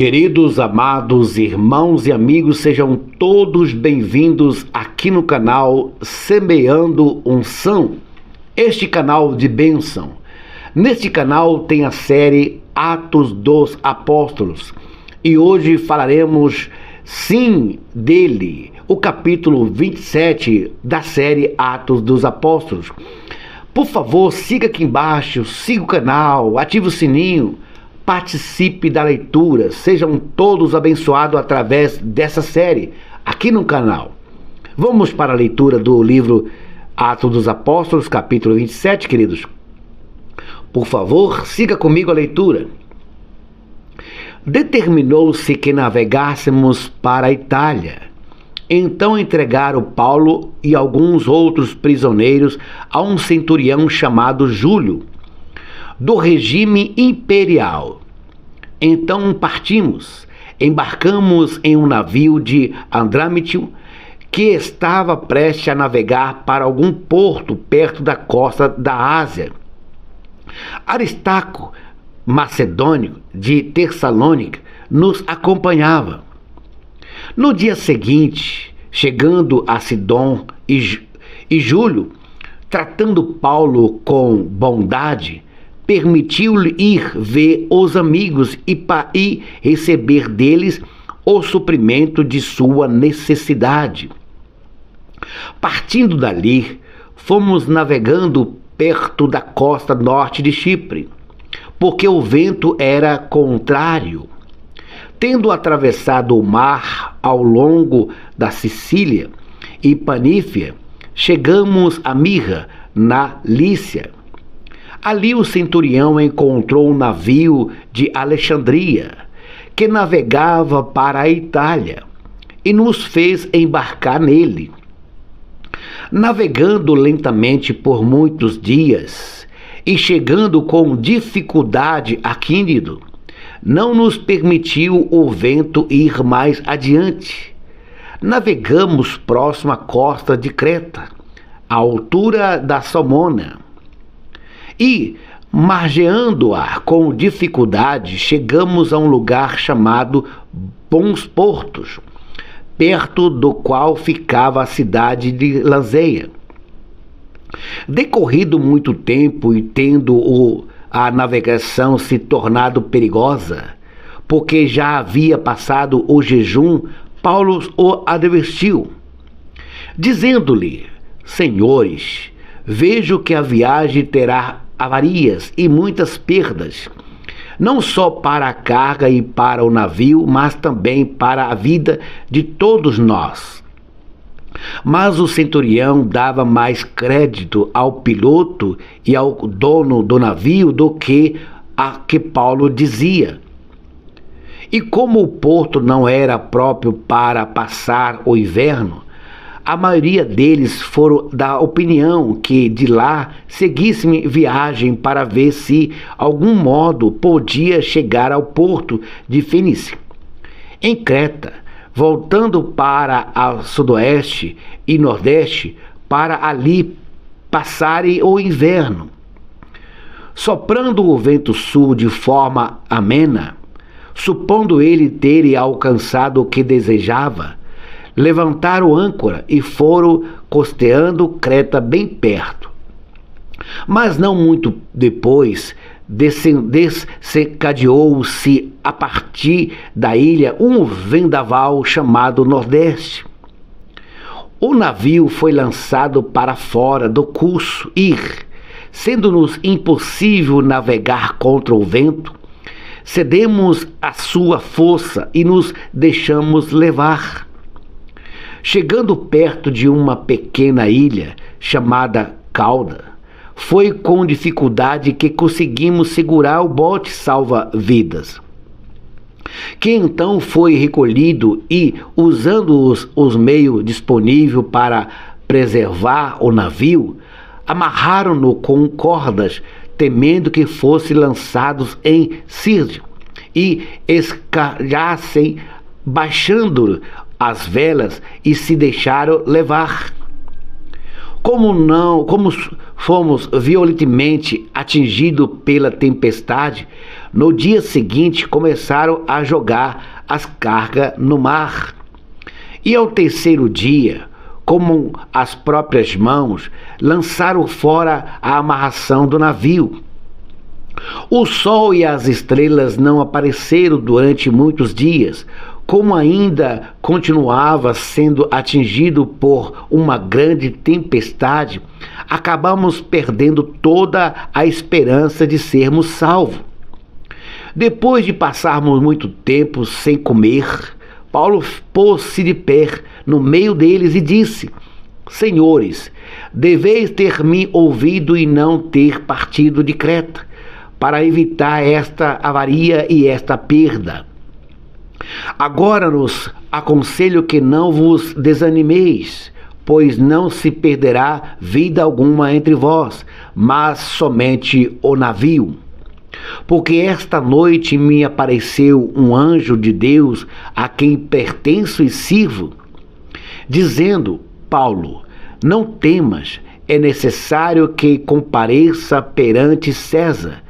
Queridos, amados irmãos e amigos, sejam todos bem-vindos aqui no canal Semeando Unção, este canal de bênção. Neste canal tem a série Atos dos Apóstolos e hoje falaremos sim dele, o capítulo 27 da série Atos dos Apóstolos. Por favor, siga aqui embaixo, siga o canal, ative o sininho, participe da leitura, sejam todos abençoados através dessa série aqui no canal. Vamos para a leitura do livro Atos dos Apóstolos, capítulo 27, queridos. Por favor, siga comigo a leitura. Determinou-se que navegássemos para a Itália. Então entregaram Paulo e alguns outros prisioneiros a um centurião chamado Júlio, do regime imperial. Então partimos, embarcamos em um navio de Andrômito, que estava prestes a navegar para algum porto perto da costa da Ásia. Aristarco, macedônio de Tessalônica, nos acompanhava. No dia seguinte, chegando a Sidom e Júlio, tratando Paulo com bondade, permitiu-lhe ir ver os amigos e receber deles o suprimento de sua necessidade. Partindo dali, fomos navegando perto da costa norte de Chipre, porque o vento era contrário. Tendo atravessado o mar ao longo da Sicília e Panífia, chegamos a Mirra, na Lícia. Ali o centurião encontrou um navio de Alexandria, que navegava para a Itália, e nos fez embarcar nele. Navegando lentamente por muitos dias, e chegando com dificuldade a Quínido, não nos permitiu o vento ir mais adiante. Navegamos próximo à costa de Creta, à altura da Salmona, e, margeando-a com dificuldade, chegamos a um lugar chamado Bons Portos, perto do qual ficava a cidade de Lanzeia. Decorrido muito tempo e tendo a navegação se tornado perigosa, porque já havia passado o jejum, Paulo o advertiu, dizendo-lhe: Senhores, vejo que a viagem terá avarias e muitas perdas, não só para a carga e para o navio, mas também para a vida de todos nós. Mas o centurião dava mais crédito ao piloto e ao dono do navio do que a que Paulo dizia. E como o porto não era próprio para passar o inverno, a maioria deles foram da opinião que de lá seguissem viagem para ver se, algum modo, podia chegar ao porto de Fenícia, em Creta, voltando para a sudoeste e nordeste, para ali passarem o inverno. Soprando o vento sul de forma amena, supondo ele ter alcançado o que desejava, levantaram âncora e foram costeando Creta bem perto. Mas não muito depois, desencadeou-se a partir da ilha um vendaval chamado Nordeste. O navio foi lançado para fora do curso e, sendo-nos impossível navegar contra o vento, cedemos à sua força e nos deixamos levar. Chegando perto de uma pequena ilha chamada Cauda, foi com dificuldade que conseguimos segurar o bote salva-vidas, que então foi recolhido e, usando os meios disponíveis para preservar o navio, amarraram-no com cordas, temendo que fossem lançados em Sírte e escalhassem, baixando as velas, e se deixaram levar. Como fomos violentamente atingidos pela tempestade, No dia seguinte, começaram a jogar as cargas no mar. E ao terceiro dia, com as próprias mãos, lançaram fora a amarração do navio. O sol e as estrelas não apareceram durante muitos dias. Como ainda continuava sendo atingido por uma grande tempestade, acabamos perdendo toda a esperança de sermos salvos. Depois de passarmos muito tempo sem comer, Paulo pôs-se de pé no meio deles e disse: Senhores, deveis ter me ouvido e não ter partido de Creta, para evitar esta avaria e esta perda. Agora nos aconselho que não vos desanimeis, pois não se perderá vida alguma entre vós, mas somente o navio. Porque esta noite me apareceu um anjo de Deus, a quem pertenço e sirvo, dizendo: Paulo, não temas, é necessário que compareça perante César,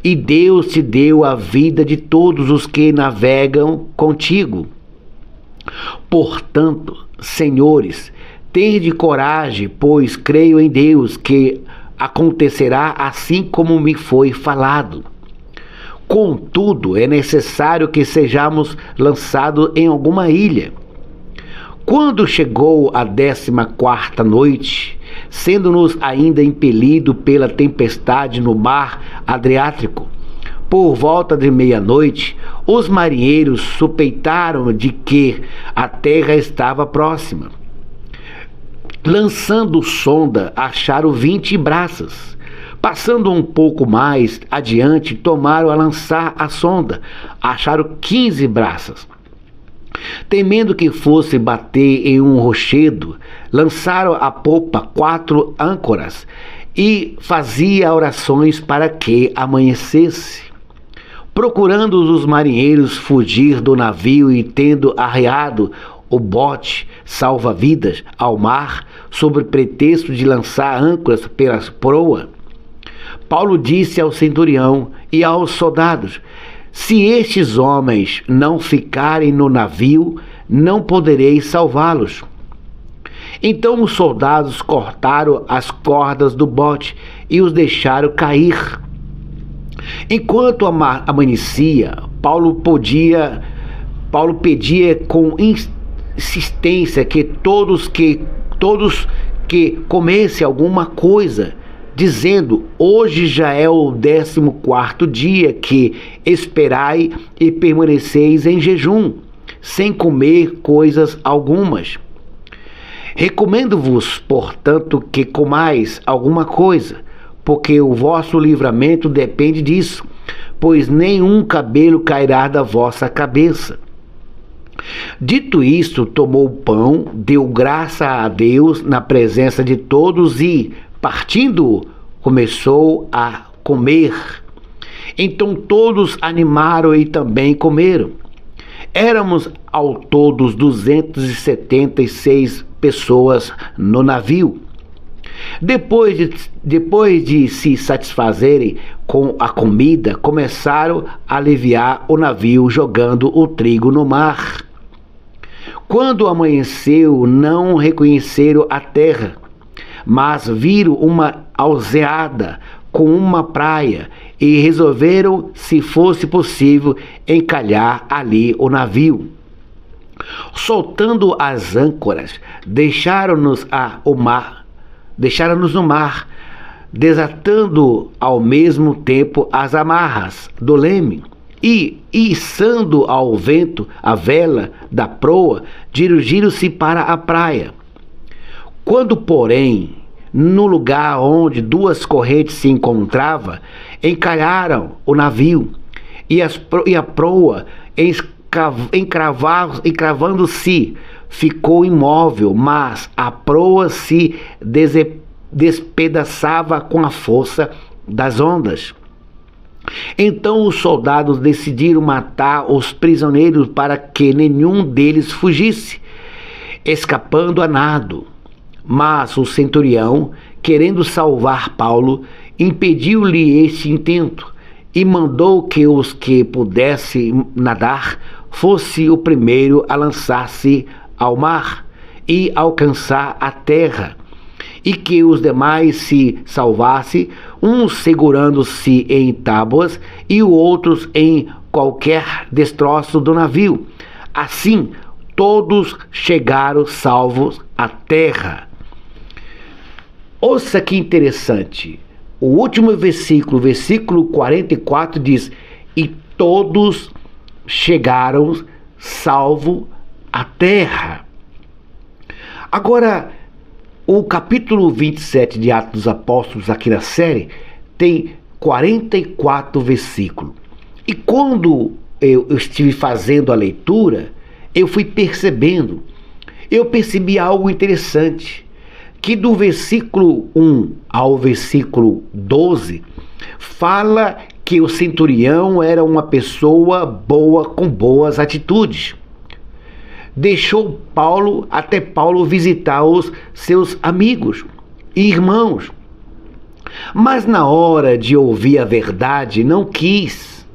e Deus te deu a vida de todos os que navegam contigo. Portanto, senhores, tende coragem, pois creio em Deus que acontecerá assim como me foi falado. Contudo, é necessário que sejamos lançados em alguma ilha. Quando chegou a 14ª noite, sendo-nos ainda impelido pela tempestade no mar Adriático, por volta de meia-noite, os marinheiros suspeitaram de que a terra estava próxima. Lançando sonda, acharam 20 braças. Passando um pouco mais adiante, tomaram a lançar a sonda, acharam 15 braças. Temendo que fosse bater em um rochedo, lançaram à popa 4 âncoras e fazia orações para que amanhecesse. Procurando os marinheiros fugir do navio e tendo arriado o bote salva-vidas ao mar, sob pretexto de lançar âncoras pela proa, Paulo disse ao centurião e aos soldados: Se estes homens não ficarem no navio, não poderei salvá-los. Então os soldados cortaram as cordas do bote e os deixaram cair. Enquanto amanhecia, Paulo pedia com insistência que todos que comessem alguma coisa, dizendo: Hoje já é o 14º dia que esperai e permaneceis em jejum, sem comer coisas algumas. Recomendo-vos, portanto, que comais alguma coisa, porque o vosso livramento depende disso, pois nenhum cabelo cairá da vossa cabeça. Dito isto, tomou o pão, deu graça a Deus na presença de todos e, partindo, começou a comer. Então todos animaram e também comeram. Éramos ao todo 276 pessoas no navio. Depois de se satisfazerem com a comida, começaram a aliviar o navio jogando o trigo no mar. Quando amanheceu, não reconheceram a terra, mas viram uma aldeia com uma praia e resolveram, se fosse possível, encalhar ali o navio. Soltando as âncoras, deixaram-nos no mar, desatando ao mesmo tempo as amarras do leme e, içando ao vento a vela da proa, dirigiram-se para a praia. Quando, porém, no lugar onde 2 correntes se encontravam, encalharam o navio e a proa, encravando-se, ficou imóvel, mas a proa se despedaçava com a força das ondas. Então os soldados decidiram matar os prisioneiros para que nenhum deles fugisse, escapando a nado. Mas o centurião, querendo salvar Paulo, impediu-lhe este intento e mandou que os que pudessem nadar fosse o primeiro a lançar-se ao mar e alcançar a terra, e que os demais se salvassem, uns segurando-se em tábuas e outros em qualquer destroço do navio. Assim, todos chegaram salvos à terra. Ouça que interessante. O último versículo, versículo 44, diz: e todos chegaram salvos à terra. Agora, o capítulo 27 de Atos dos Apóstolos, aqui na série, tem 44 versículos. E quando eu estive fazendo a leitura, eu percebi algo interessante, que do versículo 1 ao versículo 12, fala que o centurião era uma pessoa boa, com boas atitudes. Deixou até Paulo visitar os seus amigos e irmãos. Mas na hora de ouvir a verdade, não quis.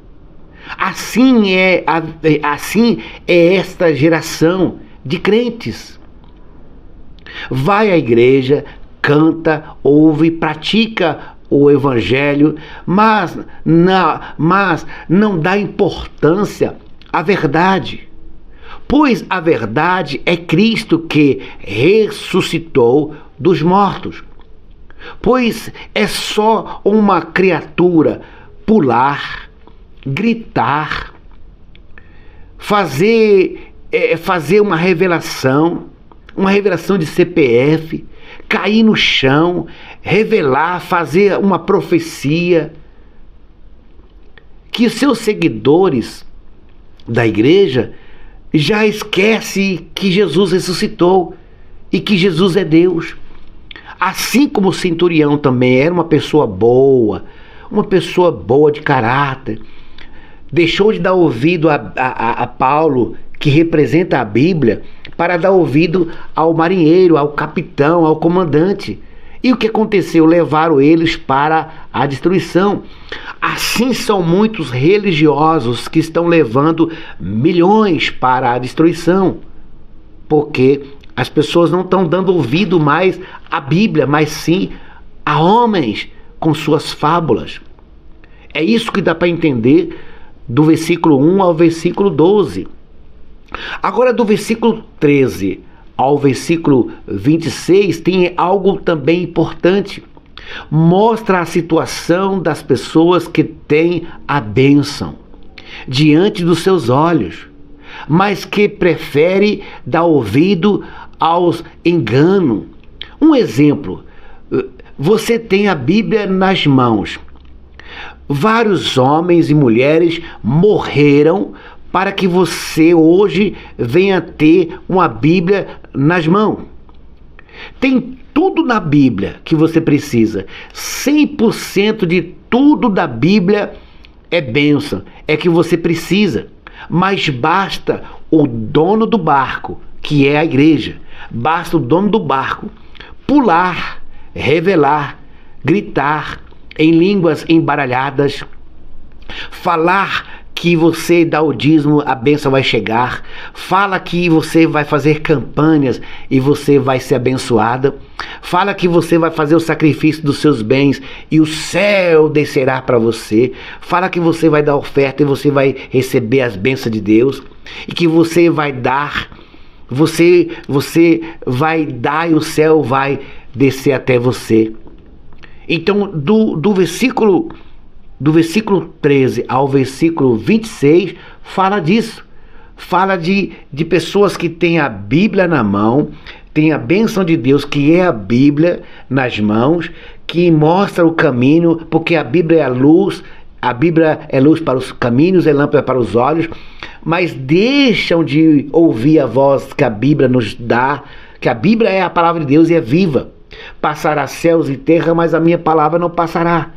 Assim é esta geração de crentes. Vai à igreja, canta, ouve, pratica o evangelho, mas não dá importância à verdade. Pois a verdade é Cristo que ressuscitou dos mortos. Pois é só uma criatura pular, gritar, fazer uma revelação de CPF, cair no chão, revelar, fazer uma profecia, que os seus seguidores da igreja já esquecem que Jesus ressuscitou e que Jesus é Deus. Assim como o centurião também era uma pessoa boa de caráter, deixou de dar ouvido a Paulo, que representa a Bíblia, para dar ouvido ao marinheiro, ao capitão, ao comandante. E o que aconteceu? Levaram eles para a destruição. Assim são muitos religiosos que estão levando milhões para a destruição, porque as pessoas não estão dando ouvido mais à Bíblia, mas sim a homens com suas fábulas. É isso que dá para entender do versículo 1 ao versículo 12. Agora, do versículo 13 ao versículo 26, tem algo também importante. Mostra a situação das pessoas que têm a bênção diante dos seus olhos, mas que prefere dar ouvido aos enganos. Um exemplo: você tem a Bíblia nas mãos. Vários homens e mulheres morreram para que você hoje venha ter uma Bíblia nas mãos. Tem tudo na Bíblia que você precisa. 100% de tudo da Bíblia é bênção, é que você precisa. Mas basta o dono do barco, que é a igreja, basta o dono do barco pular, revelar, gritar em línguas embaralhadas, falar que você dá o dízimo, a bênção vai chegar. Fala que você vai fazer campanhas e você vai ser abençoada. Fala que você vai fazer o sacrifício dos seus bens e o céu descerá para você. Fala que você vai dar oferta e você vai receber as bênçãos de Deus. E que você vai dar, você vai dar e o céu vai descer até você. Então, do versículo 13 ao versículo 26, fala disso. Fala de pessoas que têm a Bíblia na mão, tem a bênção de Deus, que é a Bíblia nas mãos, que mostra o caminho, porque a Bíblia é a luz para os caminhos, é lâmpada para os olhos, mas deixam de ouvir a voz que a Bíblia nos dá, que a Bíblia é a palavra de Deus e é viva. Passará céus e terra, mas a minha palavra não passará.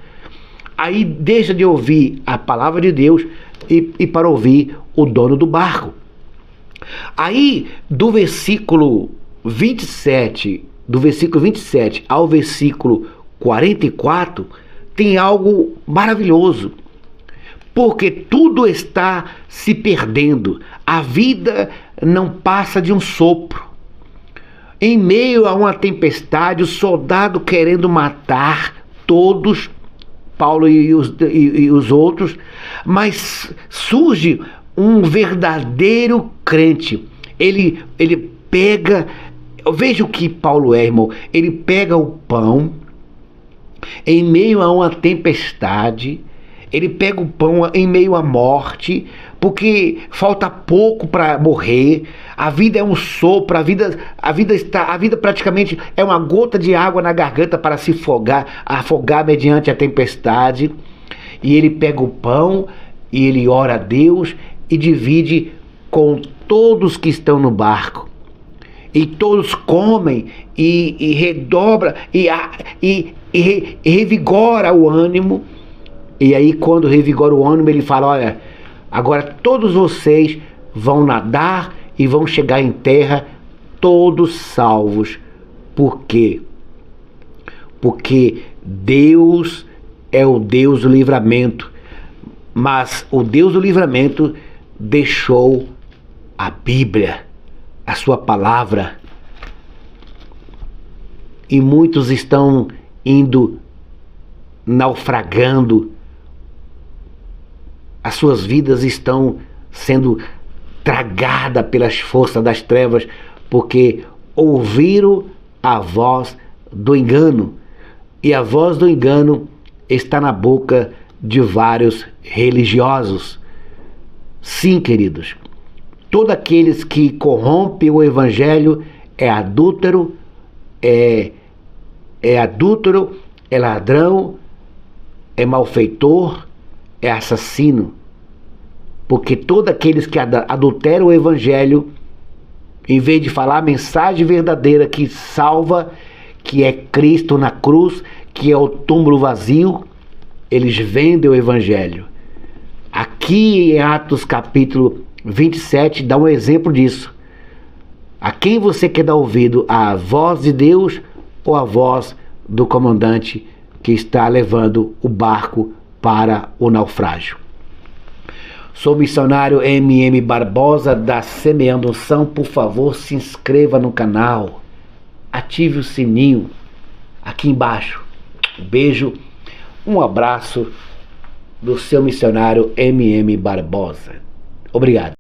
Aí deixa de ouvir a palavra de Deus e para ouvir o dono do barco. Aí do versículo 27 ao versículo 44, tem algo maravilhoso. porque tudo está se perdendo. A vida não passa de um sopro. Em meio a uma tempestade, o soldado querendo matar todos, Paulo e os outros, mas surge um verdadeiro crente. Ele pega, veja o que Paulo é, irmão, ele pega o pão, em meio a uma tempestade, ele pega o pão em meio à morte, porque falta pouco para morrer. A vida é um sopro, a vida praticamente é uma gota de água na garganta para se afogar mediante a tempestade. E ele pega o pão e ele ora a Deus e divide com todos que estão no barco. E todos comem e redobra e revigora o ânimo. E aí, quando revigora o ânimo, ele fala: olha, agora todos vocês vão nadar e vão chegar em terra todos salvos. Por quê? Porque Deus é o Deus do livramento. Mas o Deus do livramento deixou a Bíblia, a sua palavra. E muitos estão indo naufragando. As suas vidas estão sendo tragadas pelas forças das trevas, porque ouviram a voz do engano. E a voz do engano está na boca de vários religiosos. Sim, queridos, todos aqueles que corrompem o evangelho é adúltero, é ladrão, é malfeitor, é assassino. Porque todos aqueles que adulteram o evangelho, em vez de falar a mensagem verdadeira que salva, que é Cristo na cruz, que é o túmulo vazio, eles vendem o evangelho. Aqui em Atos capítulo 27 dá um exemplo disso. A quem você quer dar ouvido? A voz de Deus ou a voz do comandante que está levando o barco para o naufrágio? Sou o missionário M.M. Barbosa da Semeando Unção. Por favor, se inscreva no canal, ative o sininho aqui embaixo. Um beijo, um abraço do seu missionário M.M. Barbosa. Obrigado.